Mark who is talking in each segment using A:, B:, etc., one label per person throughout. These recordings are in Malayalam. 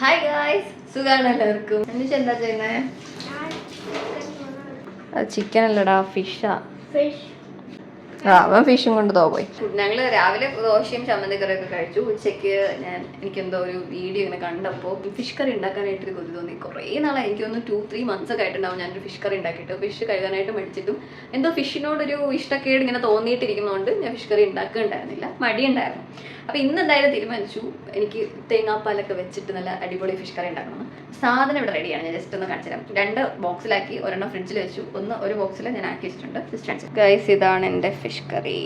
A: ഹായ് ഗായ്സ്, സുഖാണ് എല്ലാവർക്കും. എന്നിട്ട് എന്താ ചെയ്യുന്നേ? അത് ചിക്കൻ അല്ലടാ, ഫിഷാ. അവൻ ഫിഷും കൊണ്ട് പോയി. ഞങ്ങള് രാവിലെ ദോശയും ചമ്മന്തിക്കറിയൊക്കെ കഴിച്ചു. ഉച്ചയ്ക്ക് എനിക്കെന്തോ ഒരു വീഡിയോ ഇങ്ങനെ കണ്ടപ്പോൾ ഫിഷ് കറി ഉണ്ടാക്കാനായിട്ടൊരു കൊതി തോന്നി. കുറേ നാളെ എനിക്കൊന്ന് 2-3 months ഒക്കെ ആയിട്ടുണ്ടാവും ഞാനൊരു ഫിഷ് കറി ഉണ്ടാക്കിയിട്ട്. ഫിഷ് കഴുകാനായിട്ട് മേടിച്ചിട്ടും എന്തോ ഫിഷിനോടൊരു ഇഷ്ടക്കേട് ഇങ്ങനെ തോന്നിയിട്ടിരിക്കുന്നതുകൊണ്ട് ഞാൻ ഫിഷ് കറി ഉണ്ടാക്കുന്നുണ്ടായിരുന്നില്ല, മടിയുണ്ടായിരുന്നു. അപ്പോൾ ഇന്ന് എന്തായാലും തീരുമാനിച്ചു എനിക്ക് തേങ്ങാപ്പാലൊക്കെ വെച്ചിട്ട് നല്ല അടിപൊളി ഫിഷ് കറി ഉണ്ടാക്കണം. സാധനം ഇവിടെ റെഡിയാണ്, ഞാൻ ജസ്റ്റ് ഒന്ന് കാണിച്ചു തരാം. 2 ബോക്സിലാക്കി, ഒരെണ്ണം ഫ്രിഡ്ജിൽ വെച്ചു, ഒരു ബോക്സിൽ ഞാൻ ആക്കി വെച്ചിട്ടുണ്ട്. ജസ്റ്റ് ഗൈസ്, ഇതാണ് എൻ്റെ ഫിഷ് കറി.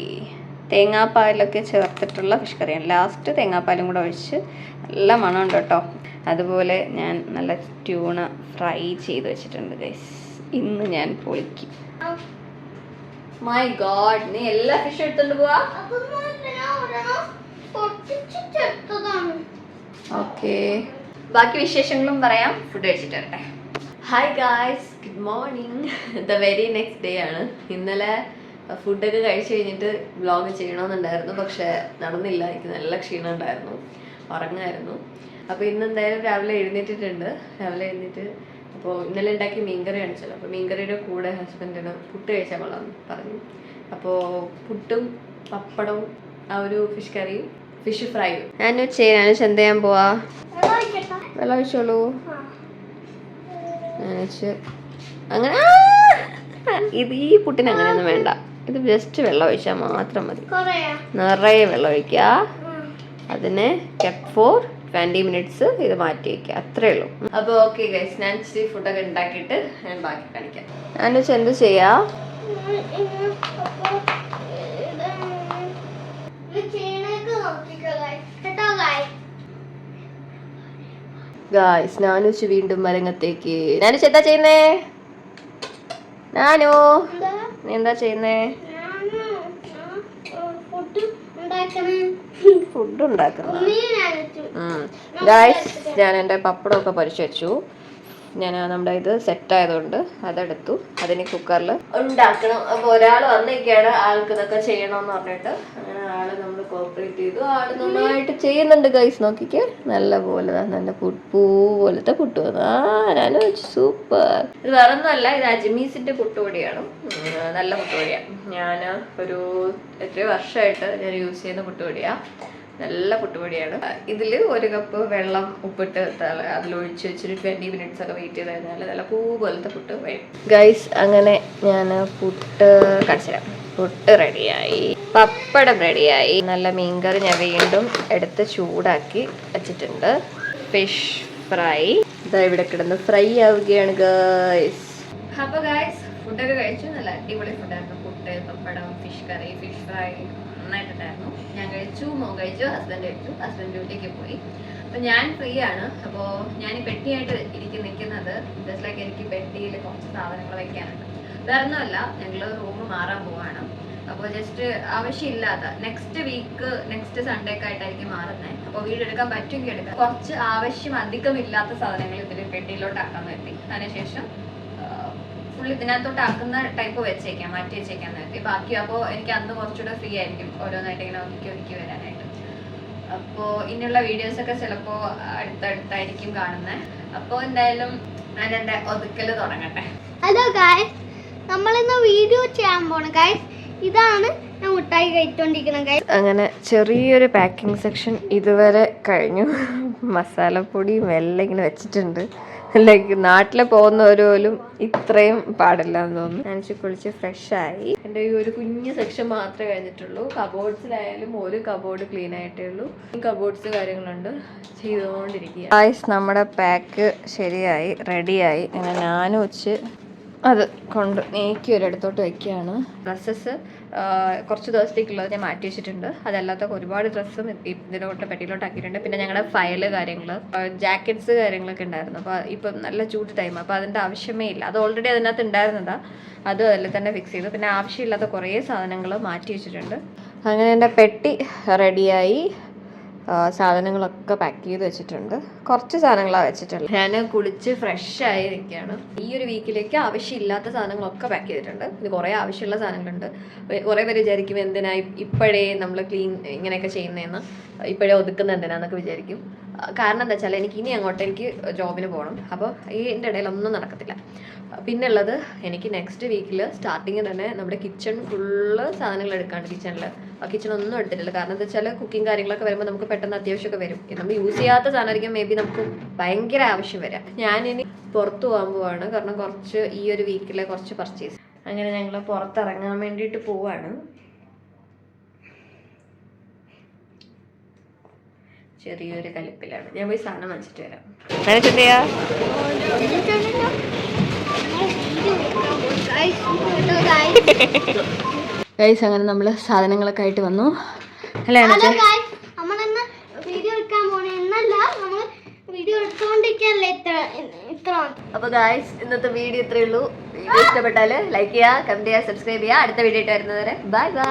A: തേങ്ങാപ്പാലൊക്കെ ചേർത്തിട്ടുള്ള ഫിഷ് കറിയാണ്. ലാസ്റ്റ് തേങ്ങാപ്പാലും കൂടെ ഒഴിച്ച് നല്ല മണമുണ്ട് കേട്ടോ. അതുപോലെ ഞാൻ നല്ല ട്യൂണ ഫ്രൈ ചെയ്ത് വെച്ചിട്ടുണ്ട് ഗൈസ്. ഇന്ന് ഞാൻ പൊളിക്കും. മൈ ഗോഡ്, നീ എല്ലാ ഫിഷും എടുത്തോണ്ട് പോവാ? ഓക്കെ, ബാക്കി വിശേഷങ്ങളും പറയാം. ഫുഡ് കഴിച്ചിട്ട് വരട്ടെ. Hi guys, good morning. The very next day ആണ്. ഇന്നലെ ഫുഡൊക്കെ കഴിച്ച് കഴിഞ്ഞിട്ട് വ്ളോഗ് ചെയ്യണമെന്നുണ്ടായിരുന്നു, പക്ഷെ നടന്നില്ല. എനിക്ക് നല്ല ക്ഷീണം ഉണ്ടായിരുന്നു, ഉറങ്ങായിരുന്നു. അപ്പോൾ ഇന്ന് എന്തായാലും രാവിലെ എഴുന്നേറ്റിട്ടുണ്ട്. രാവിലെ എഴുന്നേറ്റ് അപ്പോൾ ഇന്നലെ ഉണ്ടാക്കി മീൻകറി കാണിച്ചല്ലോ. അപ്പോൾ മീൻകറിയുടെ കൂടെ ഹസ്ബൻഡിന് പുട്ട് കഴിച്ചാൽ കൊള്ളാം പറഞ്ഞു. അപ്പോൾ പുട്ടും പപ്പടവും ആ ഒരു ഫിഷ് കറിയും ഫിഷ് ഫ്രൈയും ഞാൻ എന്ത് ചെയ്യാൻ പോവാ? വെള്ളം ഒഴിച്ചോളൂ. അങ്ങനെ ഇത് ഈ പുട്ടിന് അങ്ങനെയൊന്നും വേണ്ട. ഇത് ജസ്റ്റ് വെള്ളം ഒഴിച്ചാൽ മാത്രം മതി. നിറയെ വെള്ളം ഒഴിക്കുക. അതിനെ കെപ്റ്റ് ഫോർ 20 minutes ഇത് മാറ്റി വയ്ക്കുക, അത്രേ ഉള്ളൂ. അപ്പോൾ ഓക്കെ ഗൈസ്, ഞാൻ ഇച്ചിരി ഫുഡൊക്കെ ഉണ്ടാക്കിയിട്ട് ഞാൻ ബാക്കി കാണിക്കാം. ഞാൻ എന്ത് ചെയ്യാ? ഗായ്സ്, നാനുച്ച് വീണ്ടും മരങ്ങത്തേക്ക്. നാനുച്ച് എന്താ ചെയ്യുന്നേ? നാനു, നീ എന്താ ചെയ്യുന്നേ? ഫുഡ് ഉണ്ടാക്കുന്നു. ഗായ്സ്, ഞാൻ എൻ്റെ പപ്പടമൊക്കെ പൊരിച്ചു വെച്ചു. ഞാൻ നമ്മുടെ ഇത് സെറ്റ് ആയതുകൊണ്ട് അതെടുത്തു. അതിന് കുക്കറിൽ ഉണ്ടാക്കണം. അപ്പോൾ ഒരാൾ വന്നിരിക്കുകയാണ്, ആൾക്ക് ഇതൊക്കെ ചെയ്യണമെന്ന് പറഞ്ഞിട്ട്. അങ്ങനെ ആള് നമ്മൾ കോപ്പറേറ്റ് ചെയ്തു. ആള് നന്നായിട്ട് ചെയ്യുന്നുണ്ട് ഗൈസ്. നോക്കിക്കേ, നല്ല പോലെ നല്ല പൂ പോലത്തെ പുട്ട് വന്നു. ഞാൻ സൂപ്പർ. ഇത് വേറൊന്നുമല്ല, ഇത് അജ്മീസിന്റെ പുട്ടുപൊടിയാണ്. നല്ല പുട്ടുപൊടിയാണ്. ഞാൻ ഒരു എത്രയോ വർഷമായിട്ട് ഞാൻ യൂസ് ചെയ്യുന്ന പുട്ടുപൊടിയാണ്. നല്ല പുട്ടുപൊടിയാണ്. ഇതിൽ 1 കപ്പ് വെള്ളം ഉപ്പിട്ട് അതിലൊഴിച്ച് വെച്ചിട്ട് 20 minutes ഒക്കെ വെയിറ്റ് ചെയ്ത് കഴിഞ്ഞാൽ നല്ല പൂ പോലത്തെ പുട്ട് വരും ഗൈസ്. അങ്ങനെ ഞാൻ പുട്ട് കടിച്ചുതരാം. പുട്ട് റെഡിയായി, പപ്പടം റെഡിയായി, നല്ല മീൻകറി ഞാൻ വീണ്ടും എടുത്ത് ചൂടാക്കി വെച്ചിട്ടുണ്ട്. ഫിഷ് ഫ്രൈ ഇതാ ഇവിടെ കിടന്ന് ഫ്രൈ ആവുകയാണ് ഗൈസ്. അപ്പോൾ ഗൈസ്, ഫുഡൊക്കെ കഴിച്ചു. നല്ല അടിപൊളി ഫുഡായിരുന്നു. പുട്ട്, പപ്പടം, ഫിഷ് കറി, ഫിഷ് ഫ്രൈ നന്നായിട്ടുണ്ടായിരുന്നു. ഞാൻ കഴിച്ചു, മോൻ കഴിച്ചു, ഹസ്ബൻഡ് കഴിച്ചു. ഹസ്ബൻഡ് ഡ്യൂട്ടിക്ക് പോയി. അപ്പോൾ ഞാൻ ഫ്രീ ആണ്. അപ്പോൾ ഞാൻ ഈ പെട്ടിയായിട്ട് നിൽക്കുന്നത് ജസ്റ്റ് ലൈക്ക് എനിക്ക് പെട്ടിയിൽ കുറച്ച് സാധനങ്ങൾ വയ്ക്കാനുണ്ട്. വേറൊന്നുമല്ല, ഞങ്ങൾ റൂം മാറാൻ പോവാണ്. അപ്പോൾ ജസ്റ്റ് ആവശ്യമില്ലാത്ത നെക്സ്റ്റ് സൺഡേ ഒക്കെ ആയിട്ടായിരിക്കും മാറുന്നത്. അപ്പോൾ വീഡിയോ എടുക്കാൻ പറ്റുമെങ്കിൽ എടുക്കാം. കുറച്ച് അധികമില്ലാത്ത സാധനങ്ങൾ ഇതിൽ പെട്ടിയിലോട്ടാക്കാൻ നിർത്തി. അതിനുശേഷം ഇതിനകത്തോട്ട് ആക്കുന്ന ടൈപ്പ് വെച്ചേക്കാം, മാറ്റി വെച്ചേക്കാൻ നേരത്തെ ബാക്കി. അപ്പോൾ എനിക്ക് അന്ന് കുറച്ചുകൂടെ ഫ്രീ ആയിരിക്കും ഓരോന്നായിട്ട് ഇങ്ങനെ ഒതുക്കി വരാനായിട്ട്. അപ്പോൾ ഇനിയുള്ള വീഡിയോസൊക്കെ ചിലപ്പോൾ അടുത്തടുത്തായിരിക്കും കാണുന്നത്. അപ്പോൾ എന്തായാലും ഞാൻ എൻ്റെ ഒതുക്കല് തുടങ്ങട്ടെ.
B: ഹലോ ഗായ്സ്, നമ്മളിന്ന് വീഡിയോ ചെയ്യാൻ പോണ ഗായ്സ്. ഇതാണ് ഞാൻ മുട്ടായി കഴിച്ചോണ്ടിരിക്കണം ഗായ്സ്.
A: അങ്ങനെ ചെറിയൊരു പാക്കിംഗ് സെക്ഷൻ ഇതുവരെ കഴിഞ്ഞു. മസാലപ്പൊടിയും എല്ലാം ഇങ്ങനെ വെച്ചിട്ടുണ്ട്. ലൈക്ക് നാട്ടിൽ പോകുന്നവര് പോലും ഇത്രയും പാടില്ല എന്ന് തോന്നുന്നു. ഞാൻ കുളിച്ച് ഫ്രഷായി. എൻ്റെ ഈ ഒരു കുഞ്ഞു സെക്ഷൻ മാത്രമേ കഴിഞ്ഞിട്ടുള്ളൂ. കബോർഡ്സിലായാലും ഒരു കബോർഡ് ക്ലീൻ ആയിട്ടേ ഉള്ളൂ. കബോർഡ്സ് കാര്യങ്ങളുണ്ട്, ചെയ്തുകൊണ്ടിരിക്കുക. ഗായ്സ്, നമ്മുടെ പാക്ക് ശരിയായി, റെഡിയായി. അങ്ങനെ ഞാനും വെച്ച് അത് കൊണ്ട് നീക്കി ഒരിടത്തോട്ട് വയ്ക്കുകയാണ്. ഡ്രസ്സസ് കുറച്ച് ദിവസത്തേക്കുള്ളത് ഞാൻ മാറ്റി വെച്ചിട്ടുണ്ട്. അതല്ലാത്ത ഒരുപാട് ഡ്രസ്സും ഇതിലോട്ട് പെട്ടിയിലോട്ട് ആക്കിയിട്ടുണ്ട്. പിന്നെ ഞങ്ങളുടെ ഫയല് കാര്യങ്ങൾ, ജാക്കറ്റ്സ് കാര്യങ്ങളൊക്കെ ഉണ്ടായിരുന്നു. അപ്പോൾ ഇപ്പം നല്ല ചൂട് ടൈം, അപ്പോൾ അതിൻ്റെ ആവശ്യമേ ഇല്ല. അത് ഓൾറെഡി അതിനകത്ത് ഉണ്ടായിരുന്നതാണ്, അതും അതിൽ തന്നെ ഫിക്സ് ചെയ്തു. പിന്നെ ആവശ്യമില്ലാത്ത കുറേ സാധനങ്ങൾ മാറ്റി വെച്ചിട്ടുണ്ട്. അങ്ങനെ എൻ്റെ പെട്ടി റെഡിയായി. സാധനങ്ങളൊക്കെ പാക്ക് ചെയ്ത് വെച്ചിട്ടുണ്ട്. കുറച്ച് സാധനങ്ങളാണ് വെച്ചിട്ടുള്ളത്. ഞാൻ കുളിച്ച് ഫ്രഷായി നിൽക്കുകയാണ്. ഈ ഒരു വീക്കിലേക്ക് ആവശ്യമില്ലാത്ത സാധനങ്ങളൊക്കെ പാക്ക് ചെയ്തിട്ടുണ്ട്. ഇത് കുറേ ആവശ്യമുള്ള സാധനങ്ങളുണ്ട്. കുറേ പേര് വിചാരിക്കും എന്തിനാ ഇപ്പോഴേ നമ്മൾ ക്ലീൻ ഇങ്ങനെയൊക്കെ ചെയ്യുന്നതെന്ന്, ഇപ്പോഴേ ഒതുക്കുന്ന എന്തിനാന്നൊക്കെ വിചാരിക്കും. കാരണം എന്താ വെച്ചാൽ എനിക്ക് ഇനി അങ്ങോട്ട് എനിക്ക് ജോബിന് പോകണം. അപ്പോൾ ഇതിൻ്റെ ഇടയിലൊന്നും നടക്കത്തില്ല. പിന്നെ ഉള്ളത് എനിക്ക് നെക്സ്റ്റ് വീക്കിൽ സ്റ്റാർട്ടിങ് തന്നെ നമ്മുടെ കിച്ചൺ ഫുള്ള് സാധനങ്ങൾ എടുക്കാണ്ട്. കിച്ചണൊന്നും എടുത്തിട്ടില്ല. കാരണം എന്താ വെച്ചാൽ കുക്കിംഗ് കാര്യങ്ങളൊക്കെ വരുമ്പോൾ നമുക്ക് പെട്ടെന്ന് അത്യാവശ്യമൊക്കെ വരും. നമ്മൾ യൂസ് ചെയ്യാത്ത സാധനമായിരിക്കും മേ ബി നമുക്ക് ഭയങ്കര ആവശ്യം വരാം. ഞാനിനി പുറത്ത് പോകാൻ പോവാണ്. കാരണം കുറച്ച് ഈ ഒരു വീക്കിലെ കുറച്ച് പർച്ചേസ്. അങ്ങനെ ഞങ്ങൾ പുറത്തിറങ്ങാൻ വേണ്ടിയിട്ട് പോവാണ്. ചെറിയൊരു കലിപ്പിലാണ്. ഞാൻ പോയി സാധനം വാങ്ങിച്ചിട്ട് വരാം. ചിന്തയാ ഗൈസ്, അങ്ങനെ നമ്മൾ സാധനങ്ങളൊക്കെ ആയിട്ട് വന്നു അല്ലേ?
B: നമ്മളിന്ന് വീഡിയോ എടുക്കാൻ പോണേ എന്നല്ല, നമ്മൾ വീഡിയോ എടുത്തോണ്ടിരിക്കാനല്ലേ ഇത്ര.
A: അപ്പൊ ഗൈസ്, ഇന്നത്തെ വീഡിയോ ഇത്രയേ ഉള്ളൂ. വീഡിയോ ഇഷ്ടപ്പെട്ടാൽ ലൈക്ക് ചെയ്യുക, കമന്റ് ചെയ്യുക, സബ്സ്ക്രൈബ് ചെയ്യുക. അടുത്ത വീഡിയോ ആയിട്ട് വരുന്നവരെ ബൈ ബൈ.